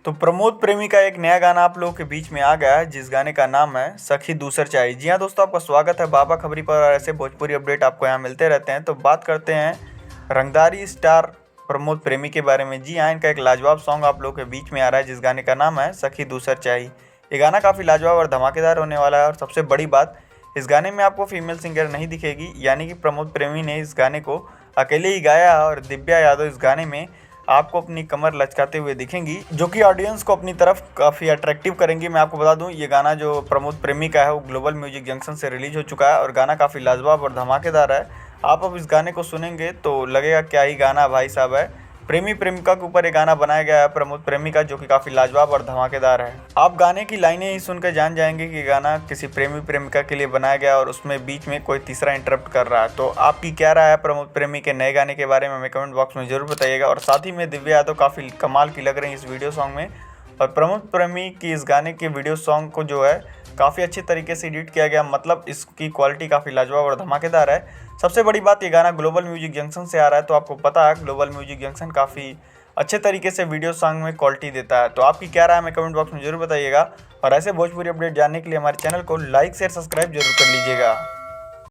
तो प्रमोद प्रेमी का एक नया गाना आप लोगों के बीच में आ गया है, जिस गाने का नाम है सखी दूसर चाहिए। जी हाँ दोस्तों, आपका स्वागत है बाबा खबरी पर और ऐसे भोजपुरी अपडेट आपको यहाँ मिलते रहते हैं। तो बात करते हैं रंगदारी स्टार प्रमोद प्रेमी के बारे में। जी हाँ, इनका एक लाजवाब सॉन्ग आप लोगों के बीच में आ रहा है, जिस गाने का नाम है सखी दूसर चाहिए। ये गाना काफ़ी लाजवाब और धमाकेदार होने वाला है और सबसे बड़ी बात, इस गाने में आपको फीमेल सिंगर नहीं दिखेगी, यानी कि प्रमोद प्रेमी ने इस गाने को अकेले ही गाया है और दिव्या यादव इस गाने में आपको अपनी कमर लचकाते हुए दिखेंगी, जो कि ऑडियंस को अपनी तरफ काफ़ी अट्रैक्टिव करेंगी। मैं आपको बता दूं, ये गाना जो प्रमोद प्रेमी का है वो ग्लोबल म्यूजिक जंक्शन से रिलीज हो चुका है और गाना काफ़ी लाजवाब और धमाकेदार है। आप अब इस गाने को सुनेंगे तो लगेगा क्या ही गाना भाई साहब है। प्रेमी प्रेमिका के ऊपर ये गाना बनाया गया है प्रमोद प्रेमी का, जो कि काफ़ी लाजवाब और धमाकेदार है। आप गाने की लाइनें ही सुनकर जान जाएंगे कि गाना किसी प्रेमी प्रेमिका के लिए बनाया गया और उसमें बीच में कोई तीसरा इंटरप्ट कर रहा है। तो आपकी क्या राय है प्रमोद प्रेमी के नए गाने के बारे में हमें कमेंट बॉक्स में जरूर बताइएगा। और साथ ही में दिव्या यादव काफ़ी कमाल की लग रही है इस वीडियो सॉन्ग में, और प्रमोद प्रेमी की इस गाने के वीडियो सॉन्ग को जो है काफ़ी अच्छी तरीके से एडिट किया गया, मतलब इसकी क्वालिटी काफ़ी लाजवाब और धमाकेदार है। सबसे बड़ी बात, ये गाना ग्लोबल म्यूजिक जंक्शन से आ रहा है, तो आपको पता है ग्लोबल म्यूजिक जंक्शन काफ़ी अच्छे तरीके से वीडियो सॉन्ग में क्वालिटी देता है। तो आपकी क्या राय है हमें कमेंट बॉक्स में जरूर बताइएगा और ऐसे भोजपुरी अपडेट जानने के लिए हमारे चैनल को लाइक शेयर सब्सक्राइब जरूर कर लीजिएगा।